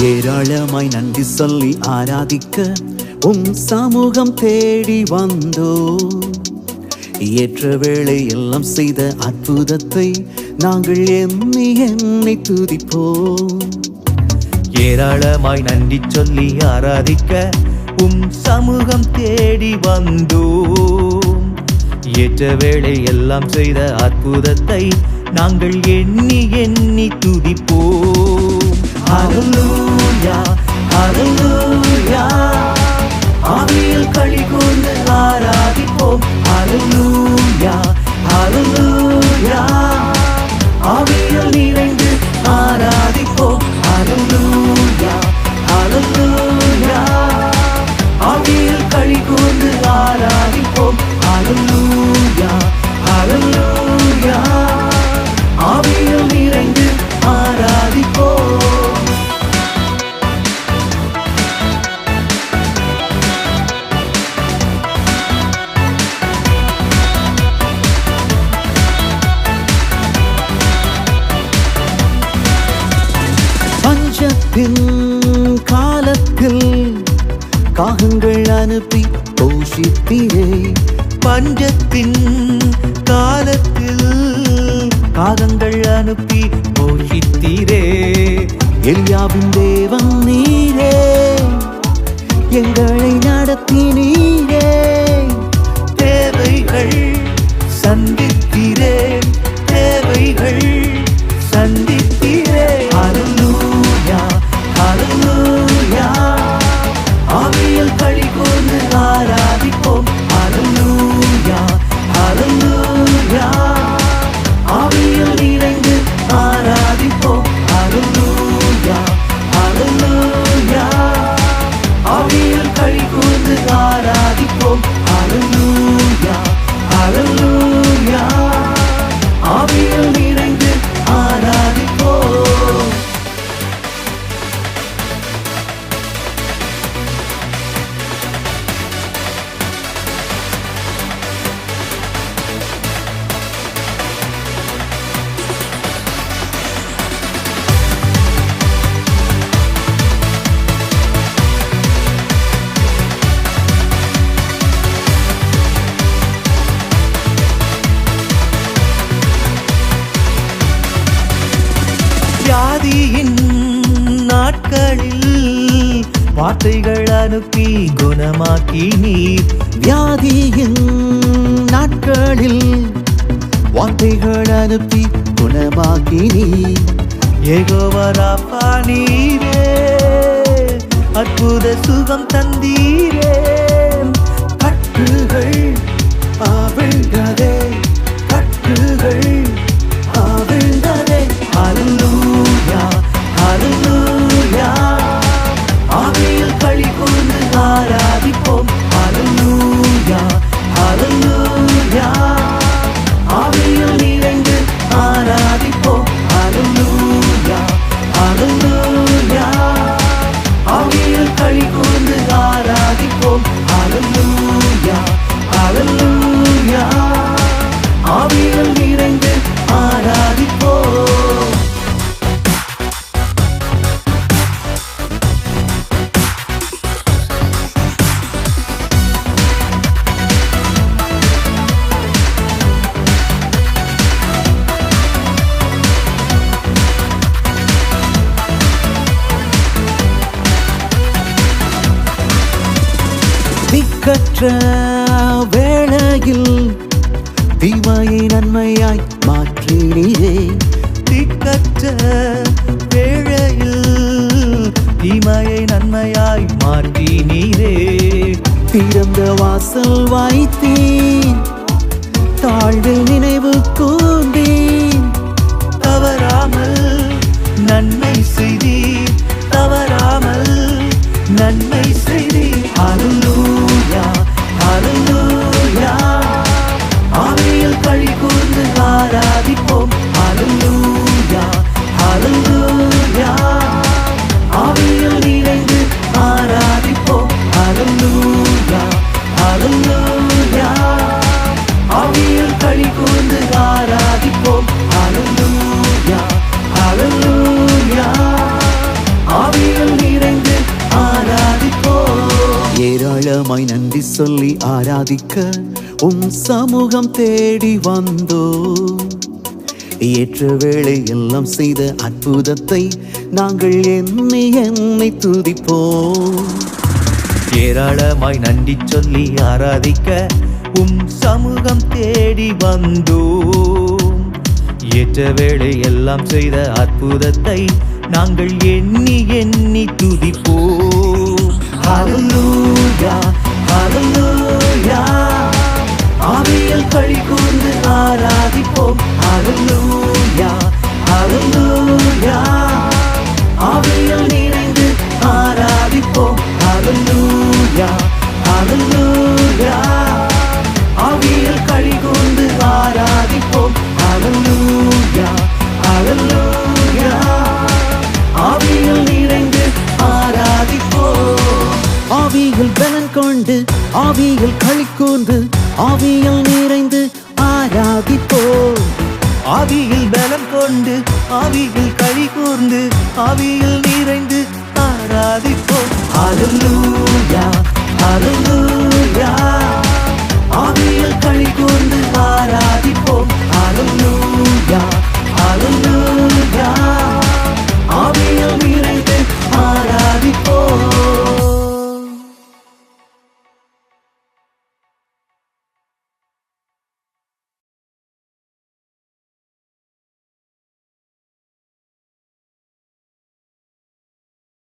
ஏராளமாய் நன்றி சொல்லி ஆராதிக்க உம் சமூகம் தேடி வந்தோ. ஏற்ற வேளை எல்லாம் செய்த அற்புதத்தை நாங்கள் எண்ணி எண்ணி துதிப்போம். ஏராளமாய் நன்றி சொல்லி ஆராதிக்க உம் சமூகம் தேடி வந்தோம். ஏற்ற வேளை எல்லாம் செய்த அற்புதத்தை நாங்கள் எண்ணி எண்ணி துதிப்போம். ஹல்லேலூயா ஹல்லேலூயா, ஆவியில் களி கூர்ந்து ஆராதிப்போம். ஹல்லேலூயா ஹல்லேலூயா, ஆவியில் நிறைந்து ஆராதிப்போம். ஹல்லேலூயா ஹல்லேலூயா, ஆவியில் களி கூர்ந்து ஆராதிப்போம். ஹல்லேலூயா ஹல்லேலூயா, ஆவியில் நிறைந்து ஆராதிப்போம். பஞ்சத்தின் காலத்தில் காகங்கள் அனுப்பி போஷித்தீரே. பஞ்சத்தின் காலத்தில் காகங்கள் அனுப்பி போஷித்தீரே. எலியாவின் தேவன் நீரே, எங்களை நடத்தினீரே. தேவைகள் சந்தித்தீரே, தேவைகள் சந்தித்தீரே. ஹல்லேலூயா ஹல்லேலூயா, ஆவியில் களி கூர்ந்து ஆராதிப்போம். ஹல்லேலூயா ஹல்லேலூயா, ஆவியில் நிறைந்து ஆராதிப்போம். ஹல்லேலூயா ஹல்லேலூயா, ஆவியில் களி கூர்ந்து ஆராதிப்போம். ஹல்லேலூயா ஹல்லேலூயா, ஆவியில் நிறைந்து ஆராதிப்போம். வியாதியின் நாட்களில் வார்த்தைகள் அனுப்பி குணமாக்கி நீர். வியாதியின் நாட்களில் வார்த்தைகள் அனுப்பி குணமாக்கி நீர். யெகோவா ராஃபா நீரே, அற்புத சுகம் தந்தீரே. கட்டுகள் அவிழ்ந்ததே, கட்டுகள் அவிழ்ந்ததே. ஹல்லேலூயா ஹல்லேலூயா, ஆவியில் களி கூர்ந்து ஆராதிப்போம். ஹல்லேலூயா ஹல்லேலூயா, ஆவியில் நிறைந்து ஆராதிப்போம். ஹல்லேலூயா ஹல்லேலூயா, ஆவியில் களி கூர்ந்து ஆராதிப்போம். ஹல்லேலூயா ஹல்லேலூயா, ஆவியில் நிறைந்து ஆராதிப்போம். திக்கற்ற வேளையில் தீமையை நன்மையாய் மாற்றினீரே. திக்கற்ற வேளையில் தீமையை நன்மையாய் மாற்றி நீரே. திறந்த வாசல் வைத்தீர், தாழ்வில் நினைவு கூர்ந்தீர். தவறாமல் நன்மை செய்தீர், தவறாமல் நன்மை செய்தீர். ஹல்லேலூயா ஹல்லேலூயா, ஆவியில் களி கூர்ந்து ஆராதிப்போம். ஹல்லேலூயா ஹல்லேலூயா, ஆவியில் நிறைந்து ஆராதிப்போம். ஹல்லேலூயா ஹல்லேலூயா, ஆவியில் களி கூர்ந்து ஆராதிப்போம். ஹல்லேலூயா ஹல்லேலூயா, ஆவியில் ஏராளமாய் நன்றி சொல்லி ஆராதிக்க சமூகம் தேடி வந்தோ. ஏற்ற வேளை எல்லாம் செய்த அற்புதத்தை நாங்கள் எண்ணி துதிப்போம். ஏராளமாய் நன்றி சொல்லி ஆராதிக்க சமூகம் தேடி வந்தோம். ஏற்ற வேளை எல்லாம் செய்த அற்புதத்தை நாங்கள் எண்ணி துதிப்போம். ஹல்லேலூயா ஹல்லேலூயா ஆவியில் களி கூர்ந்து ஆராதிப்போம். ஹல்லேலூயா ஹல்லேலூயா ஆவியில் நிறைந்து ஆராதிப்போம். ஹல்லேலூயா ஹல்லேலூயா ஆவியில் களி கூர்ந்து ஆராதிப்போம். ஹல்லேலூயா ஹல்லேலூயா ஆவியில் நிறைந்து ஆராதிப்போம். ஆவியில் பலன் கொண்டு ஆவியில் களி கூர்ந்து ஆவியில் நிறைந்து ஆராதிப்போம். ஆவியில் பலம் கொண்டு ஆவியில் களி கூர்ந்து ஆவியில் நிறைந்து ஆராதிப்போம். ஹல்லேலூயா ஹல்லேலூயா